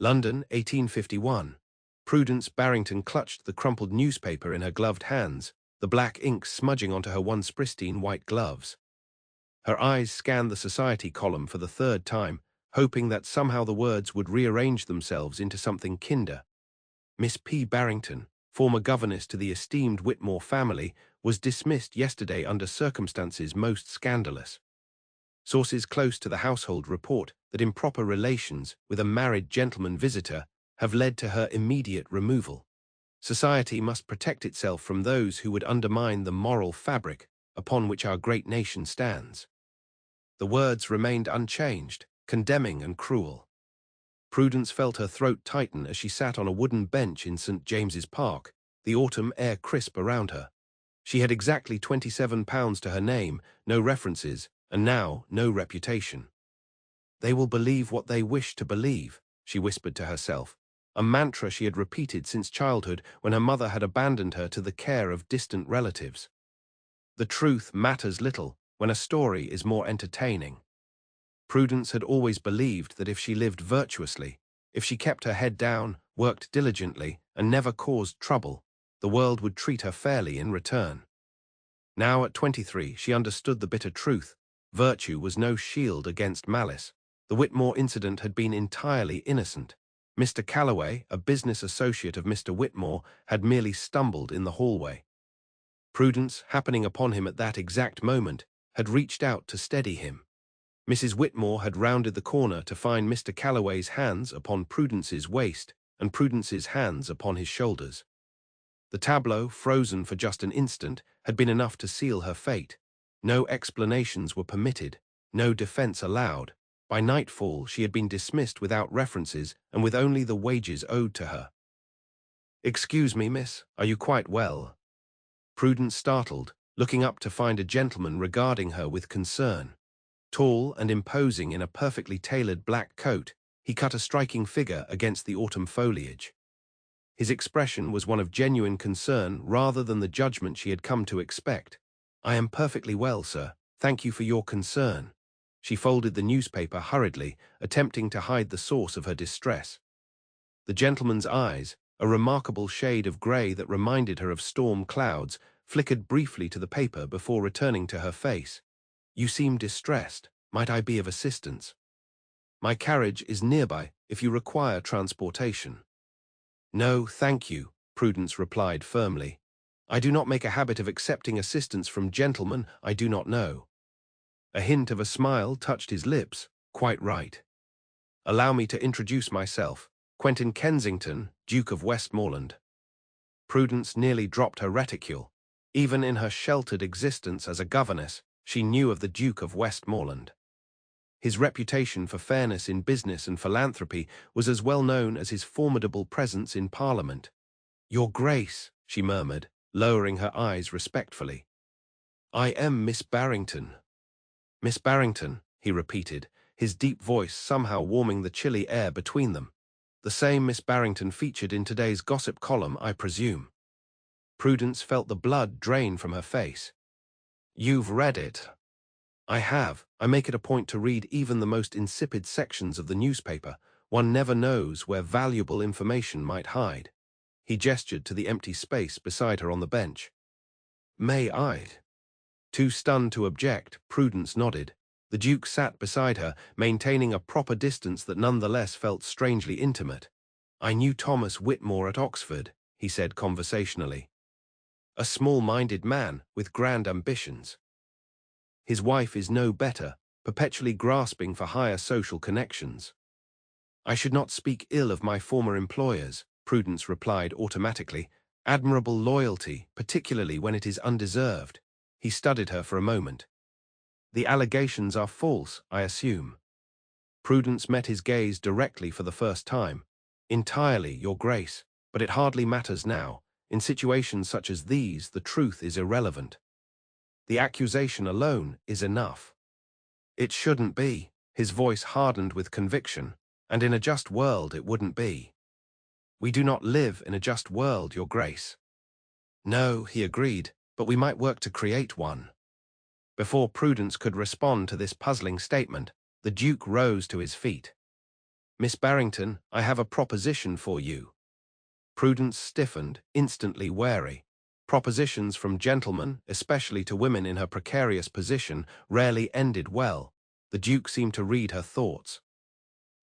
London, 1851. Prudence Barrington clutched the crumpled newspaper in her gloved hands, the black ink smudging onto her once pristine white gloves. Her eyes scanned the society column for the third time, hoping that somehow the words would rearrange themselves into something kinder. Miss P. Barrington, former governess to the esteemed Whitmore family, was dismissed yesterday under circumstances most scandalous. Sources close to the household report that improper relations with a married gentleman visitor have led to her immediate removal. Society must protect itself from those who would undermine the moral fabric upon which our great nation stands. The words remained unchanged, condemning and cruel. Prudence felt her throat tighten as she sat on a wooden bench in St. James's Park, the autumn air crisp around her. She had exactly £27 to her name, no references, and now no reputation. They will believe what they wish to believe, she whispered to herself, a mantra she had repeated since childhood when her mother had abandoned her to the care of distant relatives. The truth matters little when a story is more entertaining. Prudence had always believed that if she lived virtuously, if she kept her head down, worked diligently, and never caused trouble, the world would treat her fairly in return. Now at 23, she understood the bitter truth. Virtue was no shield against malice. The Whitmore incident had been entirely innocent. Mr. Calloway, a business associate of Mr. Whitmore, had merely stumbled in the hallway. Prudence, happening upon him at that exact moment, had reached out to steady him. Mrs. Whitmore had rounded the corner to find Mr. Calloway's hands upon Prudence's waist and Prudence's hands upon his shoulders. The tableau, frozen for just an instant, had been enough to seal her fate. No explanations were permitted, no defense allowed. By nightfall, she had been dismissed without references and with only the wages owed to her. "Excuse me, miss, are you quite well?" Prudence startled, looking up to find a gentleman regarding her with concern. Tall and imposing in a perfectly tailored black coat, he cut a striking figure against the autumn foliage. His expression was one of genuine concern rather than the judgment she had come to expect. "I am perfectly well, sir. Thank you for your concern." She folded the newspaper hurriedly, attempting to hide the source of her distress. The gentleman's eyes, a remarkable shade of grey that reminded her of storm clouds, flickered briefly to the paper before returning to her face. "You seem distressed. Might I be of assistance?" "My carriage is nearby if you require transportation." "No, thank you," Prudence replied firmly. "I do not make a habit of accepting assistance from gentlemen I do not know." A hint of a smile touched his lips. "Quite right. Allow me to introduce myself. Quentin Kensington, Duke of Westmoreland." Prudence nearly dropped her reticule. Even in her sheltered existence as a governess, she knew of the Duke of Westmoreland. His reputation for fairness in business and philanthropy was as well known as his formidable presence in Parliament. "Your Grace," she murmured, lowering her eyes respectfully. "I am Miss Barrington." "Miss Barrington," he repeated, his deep voice somehow warming the chilly air between them. "The same Miss Barrington featured in today's gossip column, I presume." Prudence felt the blood drain from her face. "You've read it?" "I have. I make it a point to read even the most insipid sections of the newspaper. One never knows where valuable information might hide." He gestured to the empty space beside her on the bench. "May I?" Too stunned to object, Prudence nodded. The Duke sat beside her, maintaining a proper distance that nonetheless felt strangely intimate. "I knew Thomas Whitmore at Oxford," he said conversationally. "A small-minded man with grand ambitions. His wife is no better, perpetually grasping for higher social connections." "I should not speak ill of my former employers," Prudence replied automatically. "Admirable loyalty, particularly when it is undeserved." He studied her for a moment. "The allegations are false, I assume?" Prudence met his gaze directly for the first time. "Entirely, Your Grace, but it hardly matters now. In situations such as these, the truth is irrelevant. The accusation alone is enough." "It shouldn't be." His voice hardened with conviction. "And in a just world it wouldn't be." "We do not live in a just world, Your Grace." "No," he agreed, "but we might work to create one." Before Prudence could respond to this puzzling statement, the Duke rose to his feet. Miss Barrington, I have a proposition for you. Prudence stiffened, instantly wary. Propositions from gentlemen, especially to women in her precarious position, rarely ended well. The Duke seemed to read her thoughts.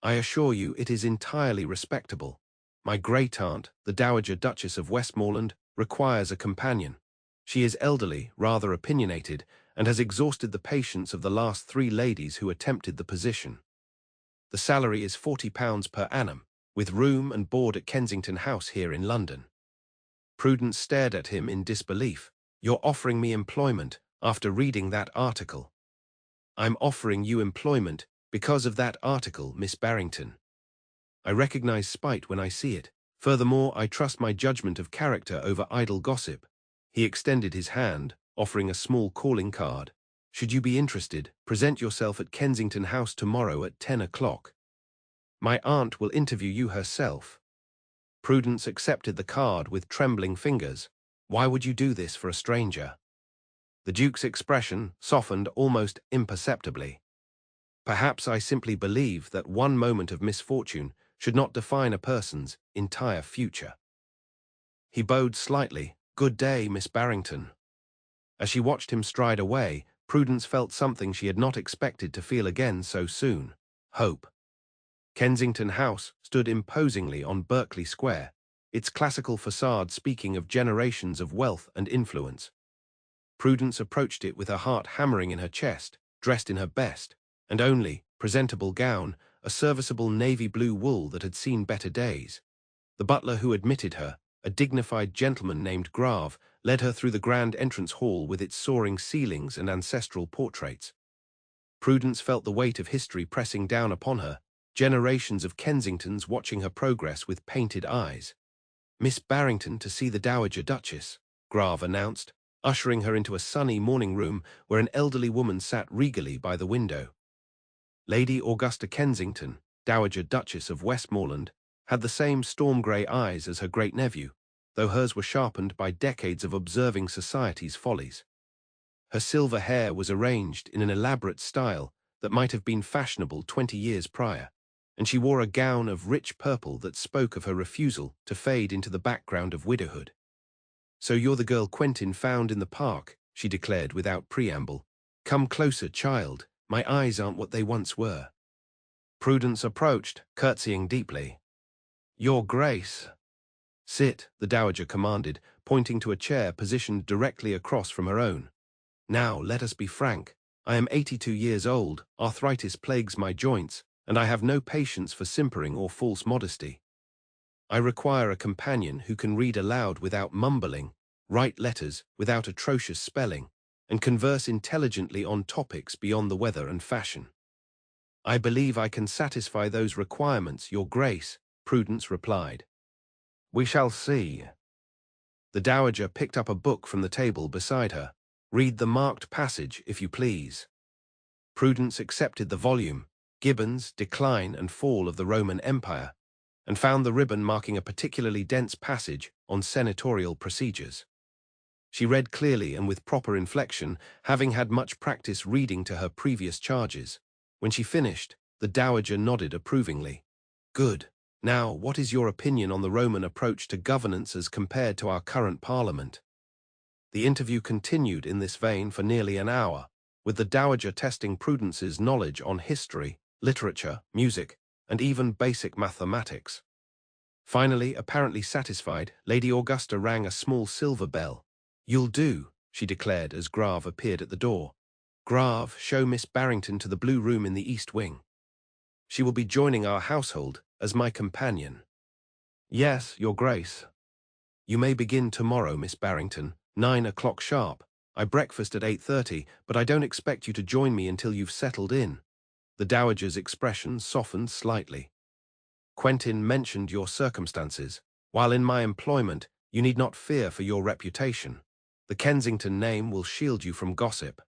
I assure you it is entirely respectable. My great-aunt, the Dowager Duchess of Westmoreland, requires a companion. She is elderly, rather opinionated, and has exhausted the patience of the last 3 ladies who attempted the position. The salary is £40 per annum, with room and board at Kensington House here in London. Prudence stared at him in disbelief. You're offering me employment after reading that article. I'm offering you employment because of that article, Miss Barrington. I recognize spite when I see it. Furthermore, I trust my judgment of character over idle gossip. He extended his hand, offering a small calling card. Should you be interested, present yourself at Kensington House tomorrow at 10 o'clock. My aunt will interview you herself. Prudence accepted the card with trembling fingers. Why would you do this for a stranger? The Duke's expression softened almost imperceptibly. Perhaps I simply believe that one moment of misfortune should not define a person's entire future. He bowed slightly. Good day, Miss Barrington. As she watched him stride away, Prudence felt something she had not expected to feel again so soon: hope. Kensington House stood imposingly on Berkeley Square, its classical facade speaking of generations of wealth and influence. Prudence approached it with her heart hammering in her chest, dressed in her best, and only, presentable gown, a serviceable navy blue wool that had seen better days. The butler who admitted her, a dignified gentleman named Grave, led her through the grand entrance hall with its soaring ceilings and ancestral portraits. Prudence felt the weight of history pressing down upon her, generations of Kensingtons watching her progress with painted eyes. Miss Barrington to see the Dowager Duchess, Grave announced, ushering her into a sunny morning room where an elderly woman sat regally by the window. Lady Augusta Kensington, Dowager Duchess of Westmoreland, had the same storm-grey eyes as her great-nephew, though hers were sharpened by decades of observing society's follies. Her silver hair was arranged in an elaborate style that might have been fashionable 20 years prior, and she wore a gown of rich purple that spoke of her refusal to fade into the background of widowhood. "So you're the girl Quentin found in the park," she declared without preamble. "Come closer, child. My eyes aren't what they once were." Prudence approached, curtsying deeply. "Your Grace." "Sit," the Dowager commanded, pointing to a chair positioned directly across from her own. "Now, let us be frank. I am 82 years old, arthritis plagues my joints, and I have no patience for simpering or false modesty. I require a companion who can read aloud without mumbling, write letters without atrocious spelling, and converse intelligently on topics beyond the weather and fashion." "I believe I can satisfy those requirements, Your Grace," Prudence replied. "We shall see." The Dowager picked up a book from the table beside her. "Read the marked passage, if you please." Prudence accepted the volume, Gibbon's Decline and Fall of the Roman Empire, and found the ribbon marking a particularly dense passage on senatorial procedures. She read clearly and with proper inflection, having had much practice reading to her previous charges. When she finished, the Dowager nodded approvingly. "Good. Now, what is your opinion on the Roman approach to governance as compared to our current Parliament?" The interview continued in this vein for nearly an hour, with the Dowager testing Prudence's knowledge on history, literature, music, and even basic mathematics. Finally, apparently satisfied, Lady Augusta rang a small silver bell. "You'll do," she declared as Grave appeared at the door. "Grave, show Miss Barrington to the blue room in the east wing. She will be joining our household as my companion." "Yes, Your Grace." "You may begin tomorrow, Miss Barrington, 9 o'clock sharp. I breakfast at 8:30, but I don't expect you to join me until you've settled in." The Dowager's expression softened slightly. "Quentin mentioned your circumstances. While in my employment, you need not fear for your reputation. The Kensington name will shield you from gossip."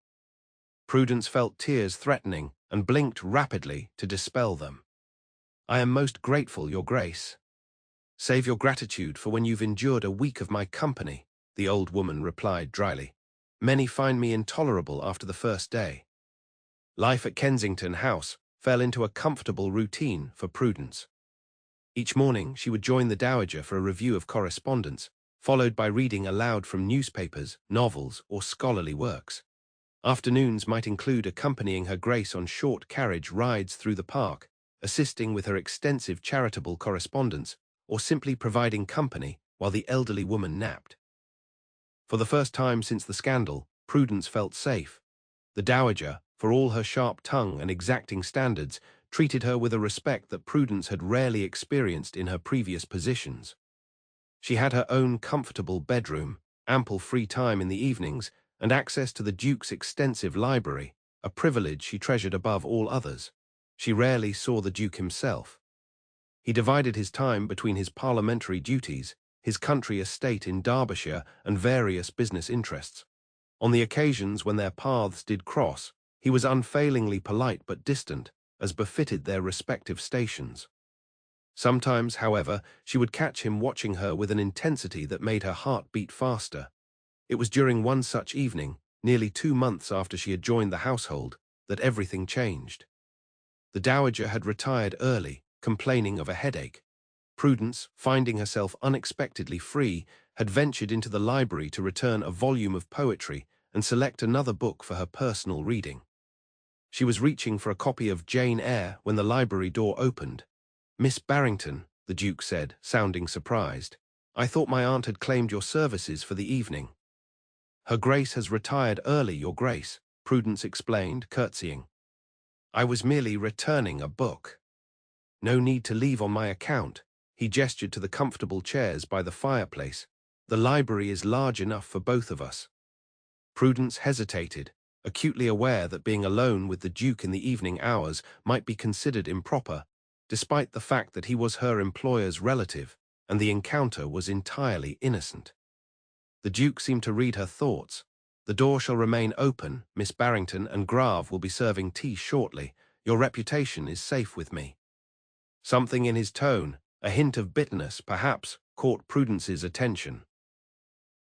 Prudence felt tears threatening and blinked rapidly to dispel them. "I am most grateful, Your Grace." "Save your gratitude for when you've endured a week of my company," the old woman replied dryly. "Many find me intolerable after the first day." Life at Kensington House fell into a comfortable routine for Prudence. Each morning, she would join the Dowager for a review of correspondence, followed by reading aloud from newspapers, novels, or scholarly works. Afternoons might include accompanying Her Grace on short carriage rides through the park, assisting with her extensive charitable correspondence, or simply providing company while the elderly woman napped. For the first time since the scandal, Prudence felt safe. The Dowager, for all her sharp tongue and exacting standards, treated her with a respect that Prudence had rarely experienced in her previous positions. She had her own comfortable bedroom, ample free time in the evenings, and access to the Duke's extensive library, a privilege she treasured above all others. She rarely saw the Duke himself. He divided his time between his parliamentary duties, his country estate in Derbyshire, and various business interests. On the occasions when their paths did cross, he was unfailingly polite but distant, as befitted their respective stations. Sometimes, however, she would catch him watching her with an intensity that made her heart beat faster. It was during one such evening, nearly 2 months after she had joined the household, that everything changed. The Dowager had retired early, complaining of a headache. Prudence, finding herself unexpectedly free, had ventured into the library to return a volume of poetry and select another book for her personal reading. She was reaching for a copy of Jane Eyre when the library door opened. "Miss Barrington," the Duke said, sounding surprised, "I thought my aunt had claimed your services for the evening." "Her Grace has retired early, Your Grace," Prudence explained, curtsying. "I was merely returning a book." "No need to leave on my account." He gestured to the comfortable chairs by the fireplace. "The library is large enough for both of us." Prudence hesitated, acutely aware that being alone with the Duke in the evening hours might be considered improper, despite the fact that he was her employer's relative, and the encounter was entirely innocent. The Duke seemed to read her thoughts. "The door shall remain open. Miss Barrington and Grave will be serving tea shortly. Your reputation is safe with me." Something in his tone, a hint of bitterness, perhaps, caught Prudence's attention.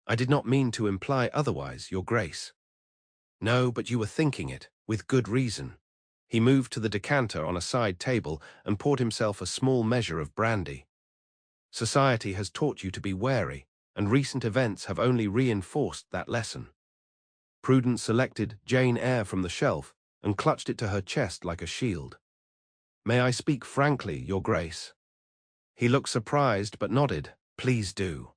"I did not mean to imply otherwise, Your Grace." "No, but you were thinking it, with good reason." He moved to the decanter on a side table and poured himself a small measure of brandy. "Society has taught you to be wary, and recent events have only reinforced that lesson." Prudence selected Jane Eyre from the shelf and clutched it to her chest like a shield. "May I speak frankly, Your Grace?" He looked surprised but nodded. "Please do.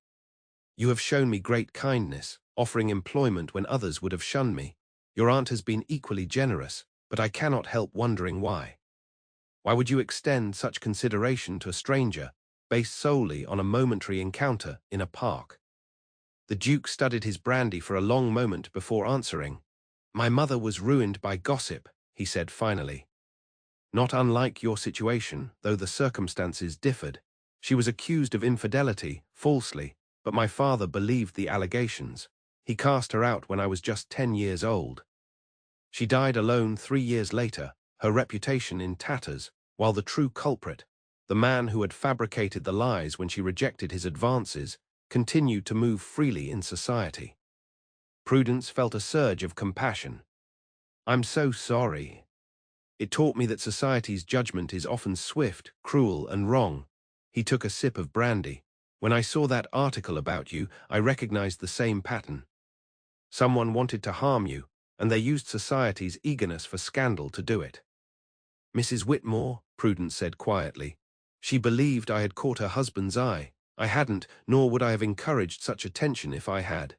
You have shown me great kindness, offering employment when others would have shunned me. Your aunt has been equally generous, but I cannot help wondering why. Why would you extend such consideration to a stranger, based solely on a momentary encounter in a park?" The Duke studied his brandy for a long moment before answering. "My mother was ruined by gossip," he said finally. "Not unlike your situation, though the circumstances differed. She was accused of infidelity, falsely, but my father believed the allegations. He cast her out when I was just 10 years old. She died alone 3 years later, her reputation in tatters, while the true culprit, the man who had fabricated the lies when she rejected his advances, continued to move freely in society." Prudence felt a surge of compassion. "I'm so sorry. It taught me that society's judgment is often swift, cruel, and wrong." He took a sip of brandy. "When I saw that article about you, I recognized the same pattern. Someone wanted to harm you, and they used society's eagerness for scandal to do it." "Mrs. Whitmore," Prudence said quietly. "She believed I had caught her husband's eye. I hadn't, nor would I have encouraged such attention if I had.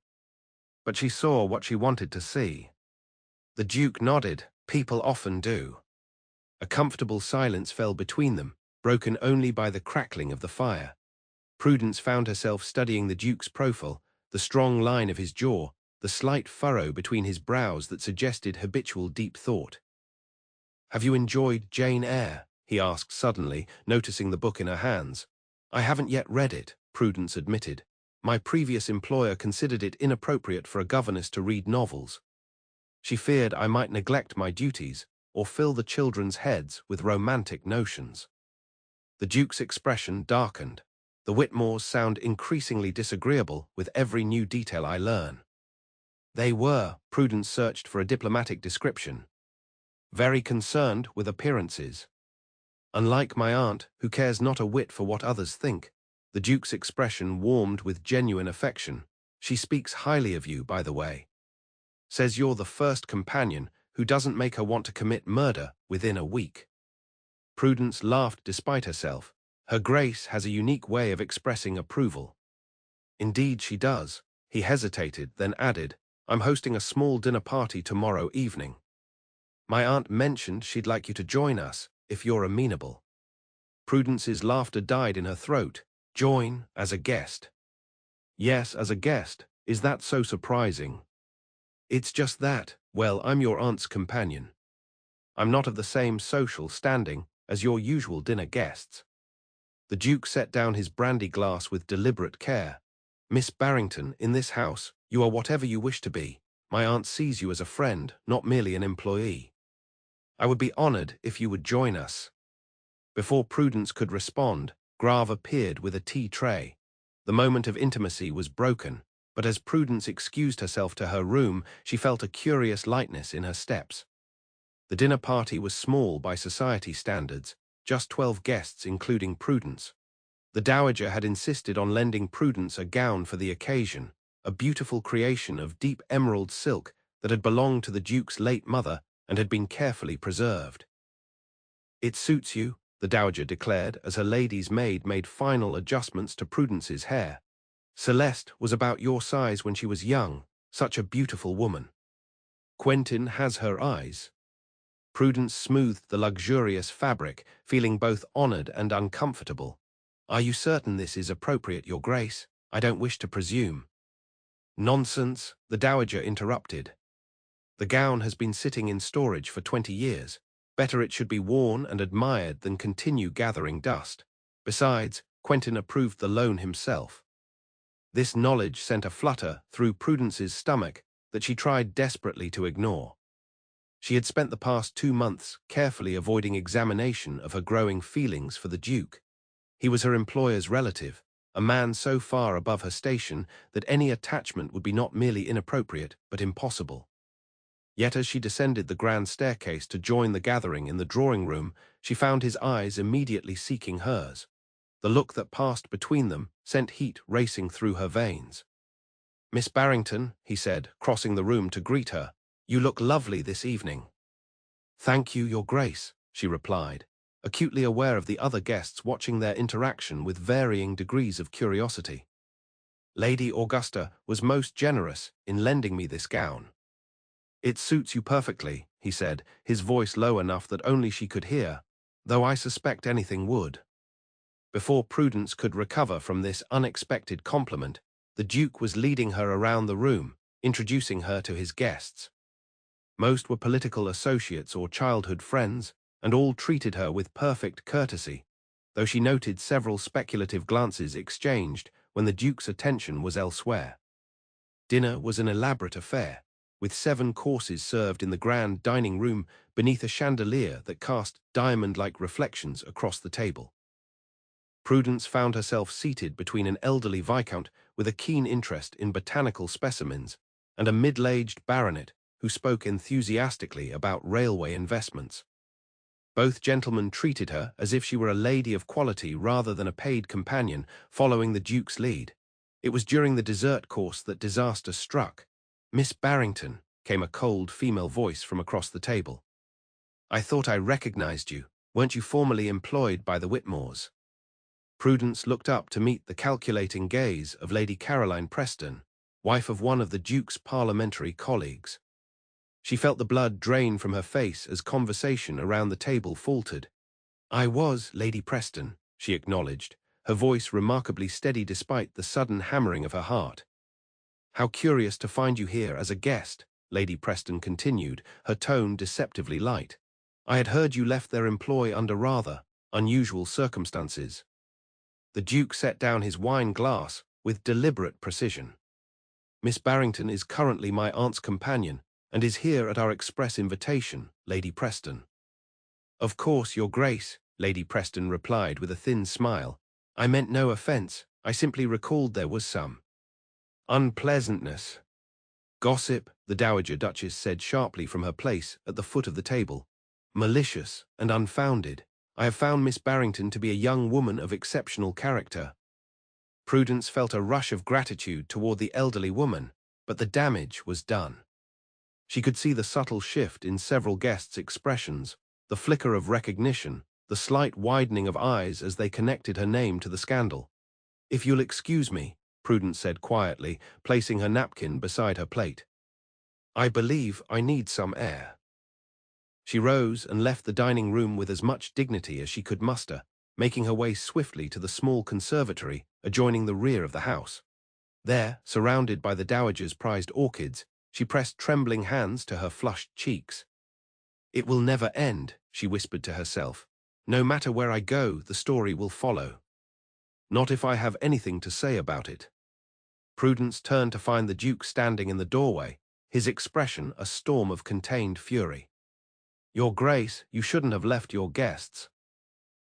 But she saw what she wanted to see." The Duke nodded. "People often do." A comfortable silence fell between them, broken only by the crackling of the fire. Prudence found herself studying the Duke's profile, the strong line of his jaw, the slight furrow between his brows that suggested habitual deep thought. "Have you enjoyed Jane Eyre?" he asked suddenly, noticing the book in her hands. "I haven't yet read it," Prudence admitted. "My previous employer considered it inappropriate for a governess to read novels. She feared I might neglect my duties or fill the children's heads with romantic notions." The Duke's expression darkened. "The Whitmores sound increasingly disagreeable with every new detail I learn." "They were." Prudence searched for a diplomatic description. very concerned with appearances. Unlike my aunt, who cares not a whit for what others think, the Duke's expression warmed with genuine affection. She speaks highly of you, by the way. Says you're the first companion who doesn't make her want to commit murder within a week. Prudence laughed despite herself. Her Grace has a unique way of expressing approval. Indeed she does. He hesitated, then added, I'm hosting a small dinner party tomorrow evening. My aunt mentioned she'd like you to join us, if you're amenable. Prudence's laughter died in her throat. Join as a guest. Yes, as a guest. Is that so surprising? It's just that, well, I'm your aunt's companion. I'm not of the same social standing as your usual dinner guests. The Duke set down his brandy glass with deliberate care. Miss Barrington, in this house, you are whatever you wish to be. My aunt sees you as a friend, not merely an employee. I would be honored if you would join us. Before Prudence could respond, Grave appeared with a tea tray. The moment of intimacy was broken, but as Prudence excused herself to her room, she felt a curious lightness in her steps. The dinner party was small by society standards, just 12 guests including Prudence. The Dowager had insisted on lending Prudence a gown for the occasion, a beautiful creation of deep emerald silk that had belonged to the Duke's late mother and had been carefully preserved. It suits you, the Dowager declared as her lady's maid made final adjustments to Prudence's hair. Celeste was about your size when she was young, such a beautiful woman. Quentin has her eyes. Prudence smoothed the luxurious fabric, feeling both honored and uncomfortable. Are you certain this is appropriate, Your Grace? I don't wish to presume. Nonsense, the Dowager interrupted. The gown has been sitting in storage for 20 years. Better it should be worn and admired than continue gathering dust. Besides, Quentin approved the loan himself. This knowledge sent a flutter through Prudence's stomach that she tried desperately to ignore. She had spent the past 2 months carefully avoiding examination of her growing feelings for the Duke. He was her employer's relative, a man so far above her station that any attachment would be not merely inappropriate, but impossible. Yet as she descended the grand staircase to join the gathering in the drawing-room, she found his eyes immediately seeking hers. The look that passed between them sent heat racing through her veins. Miss Barrington, he said, crossing the room to greet her, you look lovely this evening. Thank you, Your Grace, she replied, acutely aware of the other guests watching their interaction with varying degrees of curiosity. Lady Augusta was most generous in lending me this gown. It suits you perfectly, he said, his voice low enough that only she could hear, though I suspect anything would. Before Prudence could recover from this unexpected compliment, the Duke was leading her around the room, introducing her to his guests. Most were political associates or childhood friends, and all treated her with perfect courtesy, though she noted several speculative glances exchanged when the Duke's attention was elsewhere. Dinner was an elaborate affair, with 7 courses served in the grand dining room beneath a chandelier that cast diamond-like reflections across the table. Prudence found herself seated between an elderly viscount with a keen interest in botanical specimens and a middle-aged baronet who spoke enthusiastically about railway investments. Both gentlemen treated her as if she were a lady of quality rather than a paid companion following the Duke's lead. It was during the dessert course that disaster struck. Miss Barrington, came a cold female voice from across the table. I thought I recognized you. Weren't you formerly employed by the Whitmores? Prudence looked up to meet the calculating gaze of Lady Caroline Preston, wife of one of the Duke's parliamentary colleagues. She felt the blood drain from her face as conversation around the table faltered. I was, Lady Preston, she acknowledged, her voice remarkably steady despite the sudden hammering of her heart. How curious to find you here as a guest, Lady Preston continued, her tone deceptively light. I had heard you left their employ under rather unusual circumstances. The Duke set down his wine glass with deliberate precision. Miss Barrington is currently my aunt's companion and is here at our express invitation, Lady Preston. Of course, Your Grace, Lady Preston replied with a thin smile. I meant no offense, I simply recalled there was some unpleasantness. Gossip, the Dowager Duchess said sharply from her place at the foot of the table. malicious and unfounded. I have found Miss Barrington to be a young woman of exceptional character. Prudence felt a rush of gratitude toward the elderly woman, but the damage was done. She could see the subtle shift in several guests' expressions, the flicker of recognition, the slight widening of eyes as they connected her name to the scandal. "If you'll excuse me," Prudence said quietly, placing her napkin beside her plate. "I believe I need some air." She rose and left the dining room with as much dignity as she could muster, making her way swiftly to the small conservatory adjoining the rear of the house. There, surrounded by the dowager's prized orchids, she pressed trembling hands to her flushed cheeks. "It will never end," she whispered to herself. "No matter where I go, the story will follow. Not if I have anything to say about it." Prudence turned to find the Duke standing in the doorway, his expression a storm of contained fury. "Your Grace, you shouldn't have left your guests.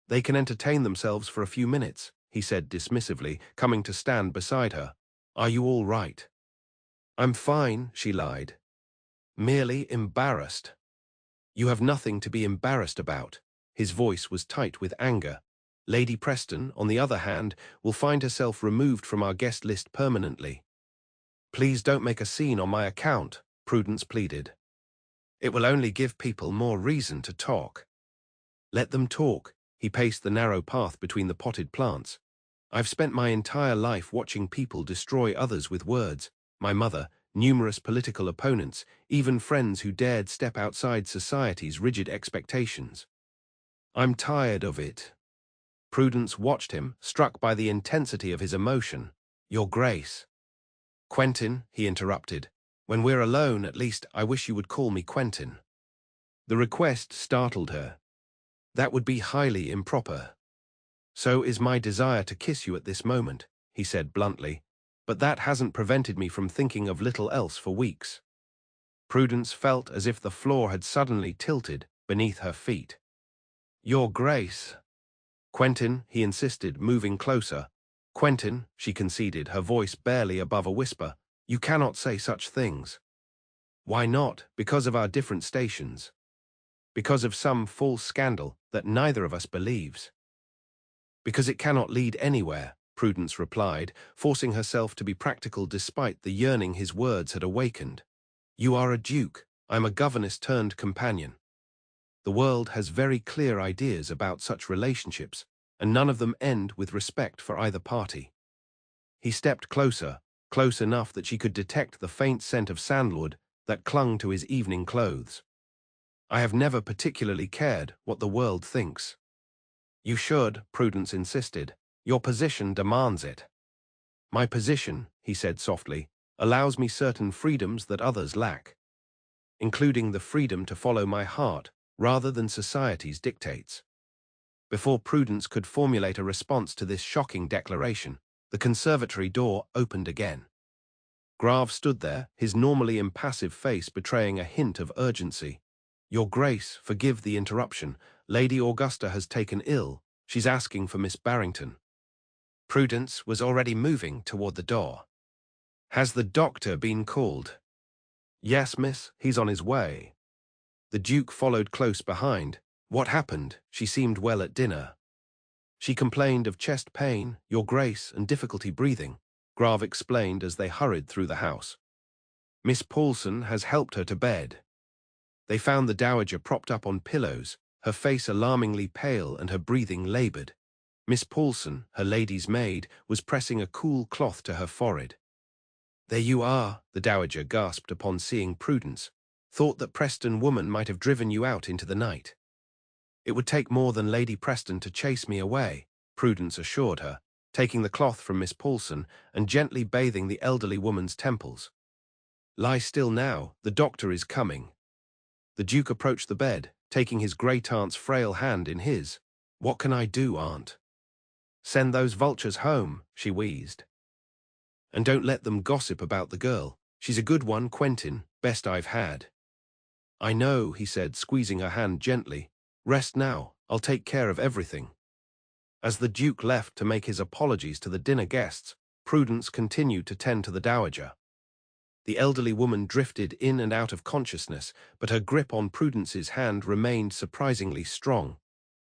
They can entertain themselves for a few minutes," he said dismissively, coming to stand beside her. "Are you all right?" "I'm fine," she lied. "Merely embarrassed." "You have nothing to be embarrassed about." His voice was tight with anger. "Lady Preston, on the other hand, will find herself removed from our guest list permanently." "Please don't make a scene on my account," Prudence pleaded. "It will only give people more reason to talk." "Let them talk." He paced the narrow path between the potted plants. "I've spent my entire life watching people destroy others with words. My mother, numerous political opponents, even friends who dared step outside society's rigid expectations. I'm tired of it." Prudence watched him, struck by the intensity of his emotion. "Your Grace." "Quentin," he interrupted. "When we're alone, at least, I wish you would call me Quentin." The request startled her. "That would be highly improper." "So is my desire to kiss you at this moment," he said bluntly, "but that hasn't prevented me from thinking of little else for weeks." Prudence felt as if the floor had suddenly tilted beneath her feet. "Your Grace." "Quentin," he insisted, moving closer. "Quentin," she conceded, her voice barely above a whisper, "you cannot say such things." "Why not?" "Because of our different stations. Because of some false scandal that neither of us believes." "Because it cannot lead anywhere," Prudence replied, forcing herself to be practical despite the yearning his words had awakened. "You are a duke. I'm a governess turned companion. The world has very clear ideas about such relationships, and none of them end with respect for either party." He stepped closer, close enough that she could detect the faint scent of sandalwood that clung to his evening clothes. "I have never particularly cared what the world thinks." "You should," Prudence insisted. "Your position demands it." "My position," he said softly, "allows me certain freedoms that others lack, including the freedom to follow my heart rather than society's dictates." Before Prudence could formulate a response to this shocking declaration, the conservatory door opened again. Grave stood there, his normally impassive face betraying a hint of urgency. "Your Grace, forgive the interruption. Lady Augusta has taken ill. She's asking for Miss Barrington." Prudence was already moving toward the door. "Has the doctor been called?" "Yes, miss, he's on his way." The Duke followed close behind. "What happened?" She seemed well at dinner. "She complained of chest pain, Your Grace, and difficulty breathing," Grave explained as they hurried through the house. "Miss Paulson has helped her to bed." They found the dowager propped up on pillows, her face alarmingly pale and her breathing labored. Miss Paulson, her lady's maid, was pressing a cool cloth to her forehead. "There you are," the dowager gasped upon seeing Prudence. "Thought that Preston woman might have driven you out into the night." "It would take more than Lady Preston to chase me away," Prudence assured her, taking the cloth from Miss Paulson and gently bathing the elderly woman's temples. "Lie still now, the doctor is coming." The Duke approached the bed, taking his great-aunt's frail hand in his. "What can I do, Aunt?" "Send those vultures home," she wheezed. "And don't let them gossip about the girl. She's a good one, Quentin, best I've had." "I know," he said, squeezing her hand gently. "Rest now, I'll take care of everything." As the Duke left to make his apologies to the dinner guests, Prudence continued to tend to the dowager. The elderly woman drifted in and out of consciousness, but her grip on Prudence's hand remained surprisingly strong.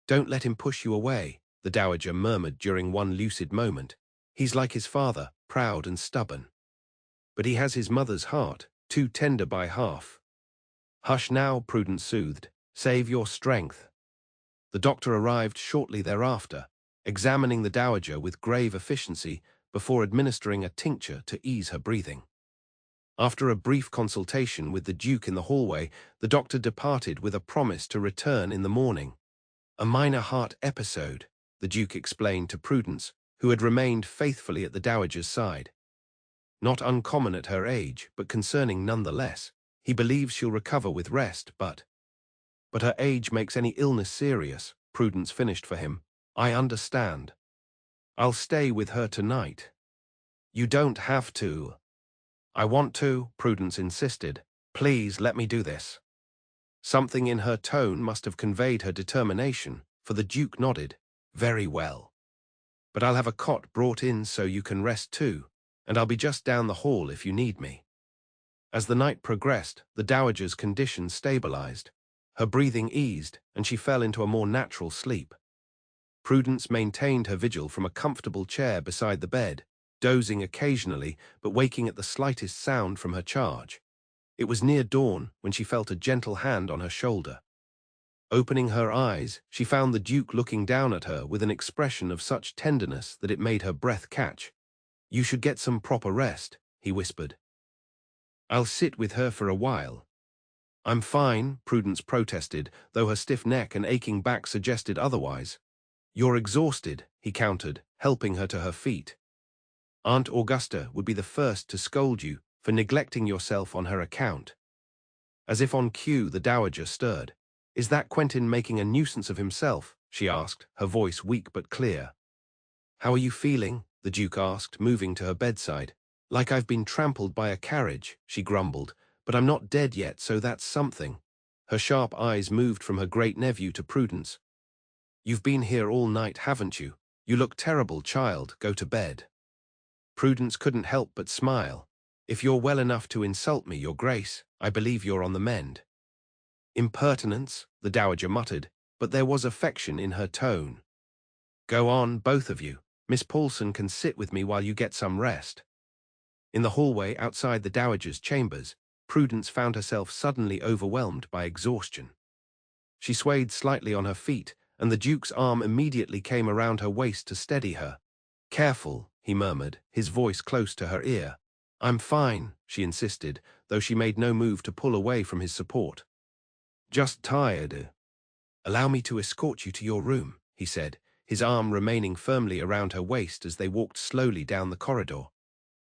"Don't let him push you away," the dowager murmured during one lucid moment. "He's like his father, proud and stubborn. But he has his mother's heart, too tender by half." "Hush now," Prudence soothed. "Save your strength." The doctor arrived shortly thereafter, examining the dowager with grave efficiency before administering a tincture to ease her breathing. After a brief consultation with the Duke in the hallway, the doctor departed with a promise to return in the morning. "A minor heart episode," the Duke explained to Prudence, who had remained faithfully at the dowager's side. "Not uncommon at her age, but concerning nonetheless. He believes she'll recover with rest, but her age makes any illness serious," Prudence finished for him. "I understand. I'll stay with her tonight." "You don't have to." "I want to," Prudence insisted. "Please let me do this." Something in her tone must have conveyed her determination, for the Duke nodded. "Very well. But I'll have a cot brought in so you can rest too, and I'll be just down the hall if you need me." As the night progressed, the dowager's condition stabilized. Her breathing eased, and she fell into a more natural sleep. Prudence maintained her vigil from a comfortable chair beside the bed, dozing occasionally but waking at the slightest sound from her charge. It was near dawn when she felt a gentle hand on her shoulder. Opening her eyes, she found the Duke looking down at her with an expression of such tenderness that it made her breath catch. "You should get some proper rest," he whispered. "I'll sit with her for a while." "I'm fine," Prudence protested, though her stiff neck and aching back suggested otherwise. "You're exhausted," he countered, helping her to her feet. "Aunt Augusta would be the first to scold you for neglecting yourself on her account." As if on cue, the dowager stirred. "Is that Quentin making a nuisance of himself?" she asked, her voice weak but clear. "How are you feeling?" the Duke asked, moving to her bedside. "Like I've been trampled by a carriage," she grumbled, "but I'm not dead yet, so that's something." Her sharp eyes moved from her great-nephew to Prudence. "You've been here all night, haven't you? You look terrible, child. Go to bed." Prudence couldn't help but smile. "If you're well enough to insult me, Your Grace, I believe you're on the mend." "Impertinence," the dowager muttered, but there was affection in her tone. "Go on, both of you. Miss Paulson can sit with me while you get some rest." In the hallway outside the dowager's chambers, Prudence found herself suddenly overwhelmed by exhaustion. She swayed slightly on her feet, and the Duke's arm immediately came around her waist to steady her. "Careful," he murmured, his voice close to her ear. "I'm fine," she insisted, though she made no move to pull away from his support. "Just tired." "Allow me to escort you to your room," he said, his arm remaining firmly around her waist as they walked slowly down the corridor.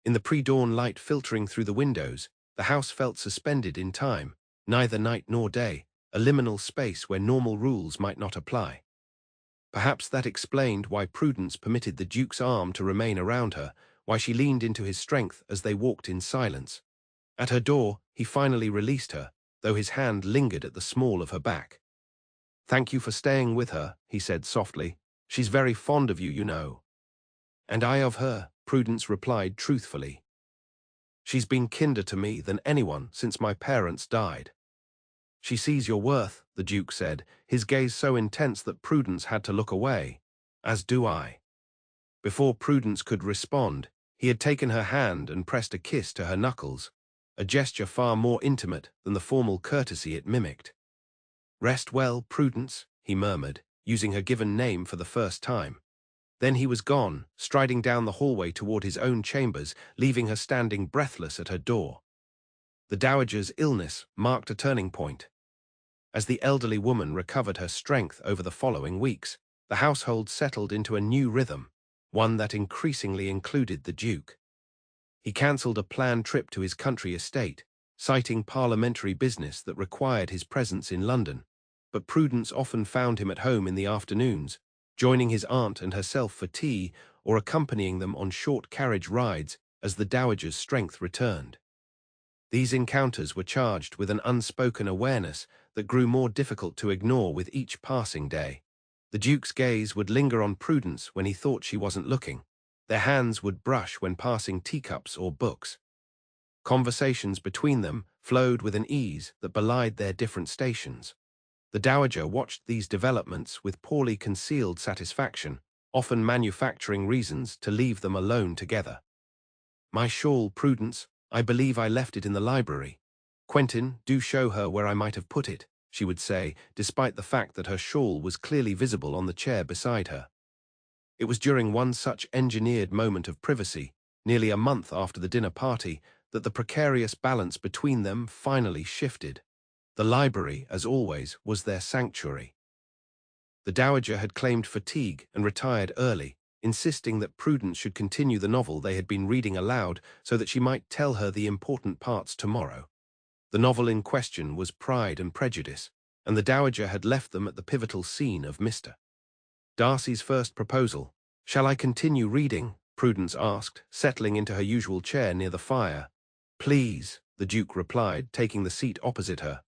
In the pre-dawn light filtering through the windows, the house felt suspended in time, neither night nor day, a liminal space where normal rules might not apply. Perhaps that explained why Prudence permitted the Duke's arm to remain around her, why she leaned into his strength as they walked in silence. At her door, he finally released her, though his hand lingered at the small of her back. "Thank you for staying with her," he said softly. "She's very fond of you, you know." "And I of her," Prudence replied truthfully. "She's been kinder to me than anyone since my parents died." "She sees your worth," the Duke said, his gaze so intense that Prudence had to look away. "As do I." Before Prudence could respond, he had taken her hand and pressed a kiss to her knuckles, a gesture far more intimate than the formal courtesy it mimicked. "Rest well, Prudence," he murmured, using her given name for the first time. Then he was gone, striding down the hallway toward his own chambers, leaving her standing breathless at her door. The dowager's illness marked a turning point. As the elderly woman recovered her strength over the following weeks, the household settled into a new rhythm, one that increasingly included the Duke. He cancelled a planned trip to his country estate, citing parliamentary business that required his presence in London, but Prudence often found him at home in the afternoons, joining his aunt and herself for tea or accompanying them on short carriage rides as the dowager's strength returned. These encounters were charged with an unspoken awareness that grew more difficult to ignore with each passing day. The Duke's gaze would linger on Prudence when he thought she wasn't looking. Their hands would brush when passing teacups or books. Conversations between them flowed with an ease that belied their different stations. The dowager watched these developments with poorly concealed satisfaction, often manufacturing reasons to leave them alone together. "My shawl, Prudence, I believe I left it in the library. Quentin, do show her where I might have put it," she would say, despite the fact that her shawl was clearly visible on the chair beside her. It was during one such engineered moment of privacy, nearly a month after the dinner party, that the precarious balance between them finally shifted. The library, as always, was their sanctuary. The dowager had claimed fatigue and retired early, insisting that Prudence should continue the novel they had been reading aloud so that she might tell her the important parts tomorrow. The novel in question was Pride and Prejudice, and the dowager had left them at the pivotal scene of Mr. Darcy's first proposal. "Shall I continue reading?" Prudence asked, settling into her usual chair near the fire. "Please," the Duke replied, taking the seat opposite her.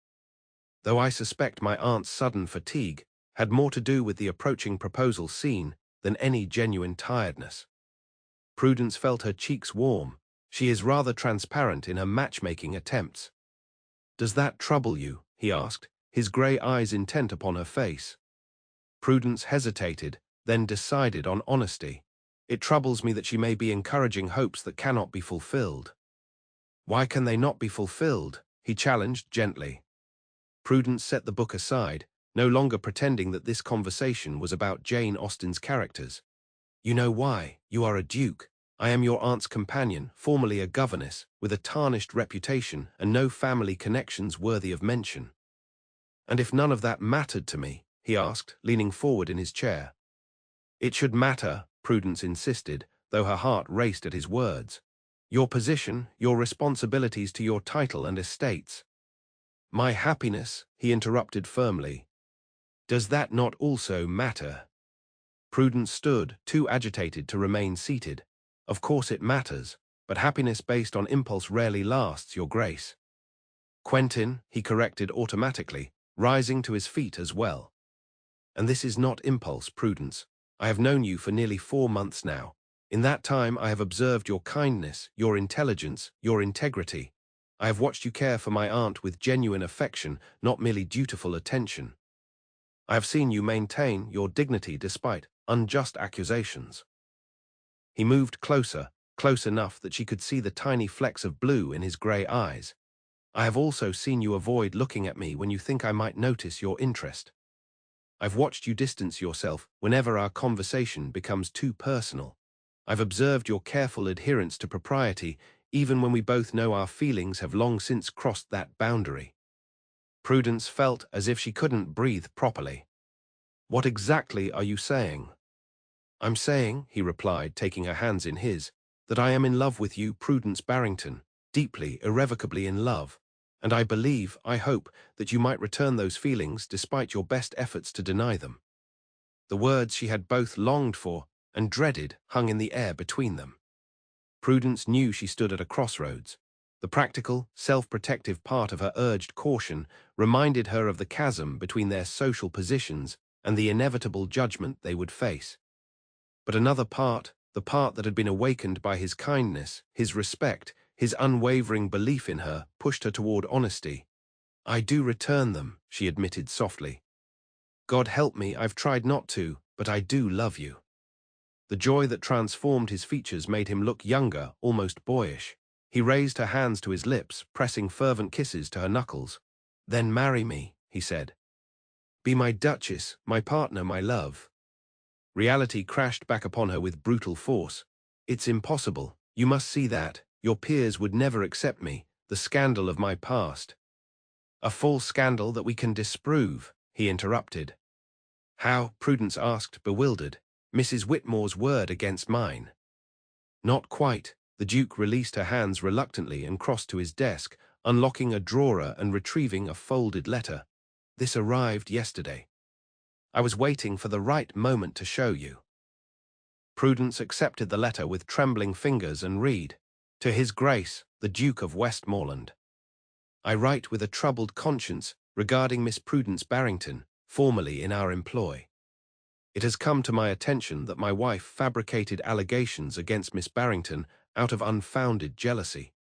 "Though I suspect my aunt's sudden fatigue had more to do with the approaching proposal scene than any genuine tiredness." Prudence felt her cheeks warm. She is rather transparent in her matchmaking attempts. "Does that trouble you?" he asked, his grey eyes intent upon her face. Prudence hesitated, then decided on honesty. "It troubles me that she may be encouraging hopes that cannot be fulfilled." "Why can they not be fulfilled?" he challenged gently. Prudence set the book aside, no longer pretending that this conversation was about Jane Austen's characters. "You know why. You are a duke. I am your aunt's companion, formerly a governess, with a tarnished reputation and no family connections worthy of mention." "And if none of that mattered to me?" he asked, leaning forward in his chair. "It should matter," Prudence insisted, though her heart raced at his words. "Your position, your responsibilities to your title and estates." "My happiness," he interrupted firmly. "Does that not also matter?" Prudence stood, too agitated to remain seated. "Of course it matters, but happiness based on impulse rarely lasts, Your Grace." "Quentin," he corrected automatically, rising to his feet as well. "And this is not impulse, Prudence. I have known you for nearly 4 months now. In that time I have observed your kindness, your intelligence, your integrity. I have watched you care for my aunt with genuine affection, not merely dutiful attention. I have seen you maintain your dignity despite unjust accusations." He moved closer, close enough that she could see the tiny flecks of blue in his grey eyes. "I have also seen you avoid looking at me when you think I might notice your interest. I've watched you distance yourself whenever our conversation becomes too personal. I've observed your careful adherence to propriety, even when we both know our feelings have long since crossed that boundary." Prudence felt as if she couldn't breathe properly. "What exactly are you saying?" "I'm saying," he replied, taking her hands in his, "that I am in love with you, Prudence Barrington, deeply, irrevocably in love. And I believe, I hope, that you might return those feelings despite your best efforts to deny them." The words she had both longed for and dreaded hung in the air between them. Prudence knew she stood at a crossroads. The practical, self-protective part of her urged caution reminded her of the chasm between their social positions and the inevitable judgment they would face. But another part, the part that had been awakened by his kindness, his respect, his unwavering belief in her, pushed her toward honesty. "I do return them," she admitted softly. "God help me, I've tried not to, but I do love you." The joy that transformed his features made him look younger, almost boyish. He raised her hands to his lips, pressing fervent kisses to her knuckles. "Then marry me," he said. "Be my duchess, my partner, my love." Reality crashed back upon her with brutal force. "It's impossible. You must see that. Your peers would never accept me. The scandal of my past." "A false scandal that we can disprove," he interrupted. "How?" Prudence asked, bewildered. "Mrs. Whitmore's word against mine." "Not quite." The Duke released her hands reluctantly and crossed to his desk, unlocking a drawer and retrieving a folded letter. "This arrived yesterday. I was waiting for the right moment to show you." Prudence accepted the letter with trembling fingers and read, "To His Grace, the Duke of Westmoreland. I write with a troubled conscience regarding Miss Prudence Barrington, formerly in our employ. It has come to my attention that my wife fabricated allegations against Miss Barrington out of unfounded jealousy.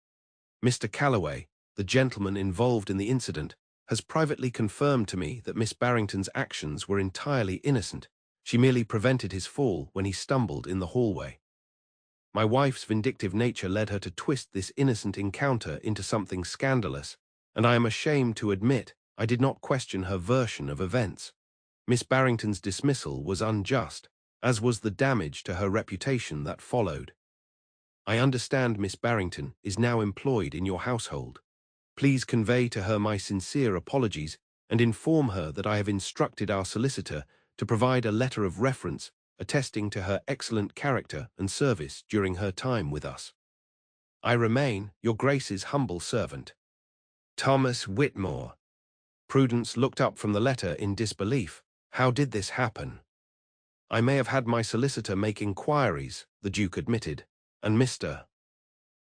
Mr. Calloway, the gentleman involved in the incident, has privately confirmed to me that Miss Barrington's actions were entirely innocent. She merely prevented his fall when he stumbled in the hallway. My wife's vindictive nature led her to twist this innocent encounter into something scandalous, and I am ashamed to admit I did not question her version of events. Miss Barrington's dismissal was unjust, as was the damage to her reputation that followed. I understand Miss Barrington is now employed in your household. Please convey to her my sincere apologies and inform her that I have instructed our solicitor to provide a letter of reference attesting to her excellent character and service during her time with us. I remain, Your Grace's humble servant, Thomas Whitmore. Prudence looked up from the letter in disbelief. How did this happen? I may have had my solicitor make inquiries, the Duke admitted, and Mr.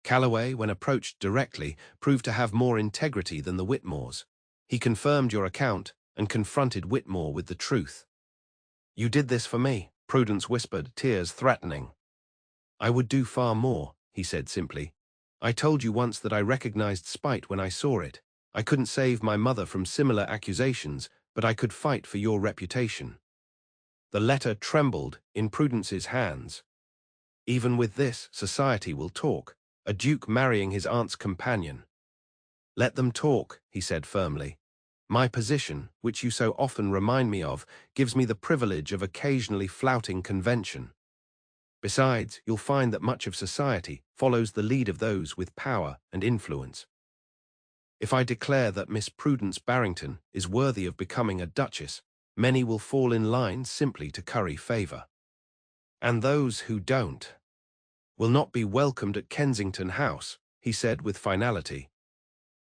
Calloway, when approached directly, proved to have more integrity than the Whitmores. He confirmed your account and confronted Whitmore with the truth. You did this for me, Prudence whispered, tears threatening. I would do far more, he said simply. I told you once that I recognized spite when I saw it. I couldn't save my mother from similar accusations, but I could fight for your reputation. The letter trembled in Prudence's hands. Even with this, society will talk. A duke marrying his aunt's companion. Let them talk, he said firmly. My position, which you so often remind me of, gives me the privilege of occasionally flouting convention. Besides, you'll find that much of society follows the lead of those with power and influence. If I declare that Miss Prudence Barrington is worthy of becoming a duchess, many will fall in line simply to curry favor. And those who don't will not be welcomed at Kensington House, he said with finality,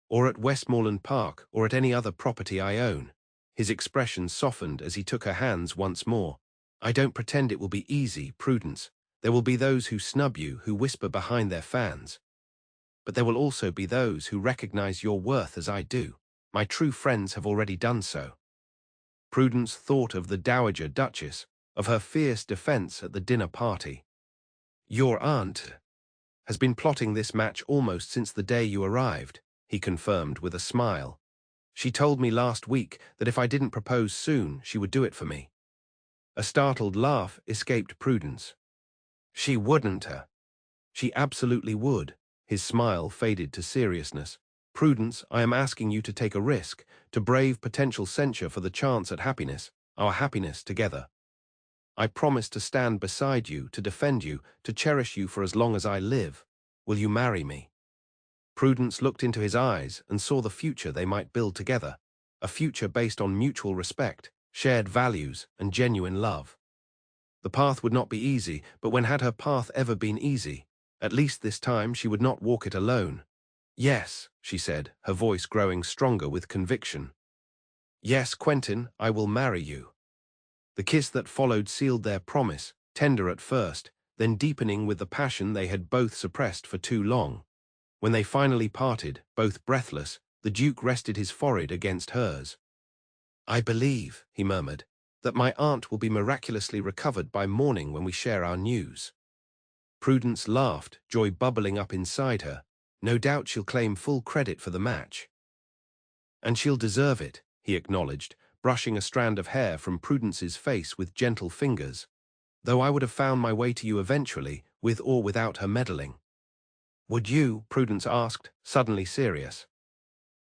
or at Westmoreland Park, or at any other property I own. His expression softened as he took her hands once more. I don't pretend it will be easy, Prudence. There will be those who snub you, who whisper behind their fans. But there will also be those who recognize your worth as I do. My true friends have already done so. Prudence thought of the Dowager Duchess, of her fierce defense at the dinner party. Your aunt has been plotting this match almost since the day you arrived, he confirmed with a smile. She told me last week that if I didn't propose soon, she would do it for me. A startled laugh escaped Prudence. She wouldn't. She absolutely would. His smile faded to seriousness. Prudence, I am asking you to take a risk, to brave potential censure for the chance at happiness, our happiness together. I promise to stand beside you, to defend you, to cherish you for as long as I live. Will you marry me? Prudence looked into his eyes and saw the future they might build together, a future based on mutual respect, shared values, and genuine love. The path would not be easy, but when had her path ever been easy? At least this time she would not walk it alone. Yes, she said, her voice growing stronger with conviction. Yes, Quentin, I will marry you. The kiss that followed sealed their promise, tender at first, then deepening with the passion they had both suppressed for too long. When they finally parted, both breathless, the Duke rested his forehead against hers. I believe, he murmured, that my aunt will be miraculously recovered by morning when we share our news. Prudence laughed, joy bubbling up inside her. No doubt she'll claim full credit for the match. And she'll deserve it, he acknowledged, brushing a strand of hair from Prudence's face with gentle fingers. Though I would have found my way to you eventually, with or without her meddling. Would you, Prudence asked, suddenly serious,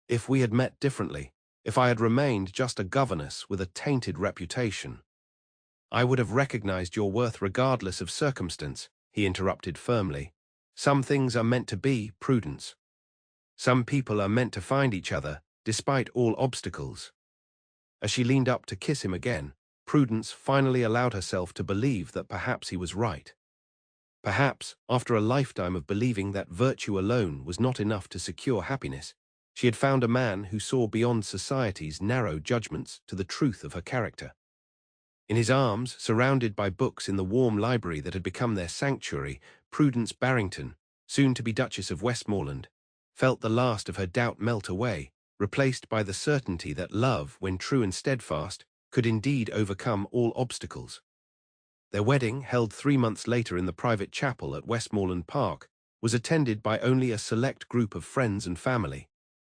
if we had met differently, if I had remained just a governess with a tainted reputation? I would have recognized your worth regardless of circumstance, he interrupted firmly. Some things are meant to be, Prudence. Some people are meant to find each other, despite all obstacles. As she leaned up to kiss him again, Prudence finally allowed herself to believe that perhaps he was right. Perhaps, after a lifetime of believing that virtue alone was not enough to secure happiness, she had found a man who saw beyond society's narrow judgments to the truth of her character. In his arms, surrounded by books in the warm library that had become their sanctuary, Prudence Barrington, soon to be Duchess of Westmoreland, felt the last of her doubt melt away, replaced by the certainty that love, when true and steadfast, could indeed overcome all obstacles. Their wedding, held 3 months later in the private chapel at Westmoreland Park, was attended by only a select group of friends and family.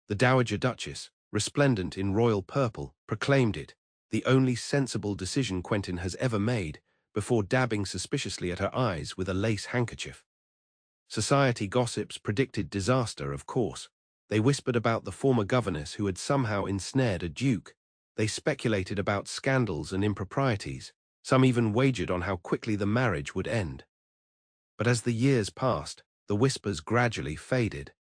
The Dowager Duchess, resplendent in royal purple, proclaimed it the only sensible decision Quentin has ever made, before dabbing suspiciously at her eyes with a lace handkerchief. Society gossips predicted disaster, of course. They whispered about the former governess who had somehow ensnared a duke. They speculated about scandals and improprieties. Some even wagered on how quickly the marriage would end. But as the years passed, the whispers gradually faded.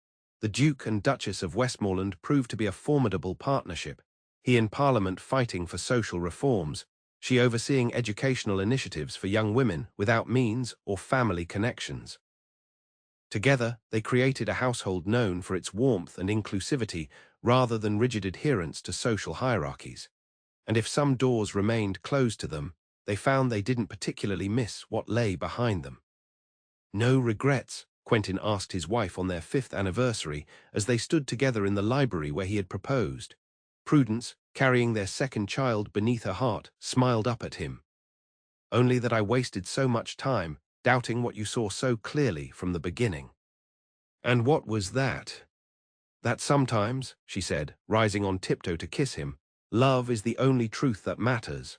The Duke and Duchess of Westmoreland proved to be a formidable partnership, he in Parliament fighting for social reforms, she overseeing educational initiatives for young women without means or family connections. Together, they created a household known for its warmth and inclusivity rather than rigid adherence to social hierarchies. And if some doors remained closed to them, they found they didn't particularly miss what lay behind them. "No regrets?" Quentin asked his wife on their 5th anniversary as they stood together in the library where he had proposed. Prudence, carrying their second child beneath her heart, smiled up at him. "Only that I wasted so much time, doubting what you saw so clearly from the beginning." "And what was that?" "That sometimes," she said, rising on tiptoe to kiss him, "love is the only truth that matters."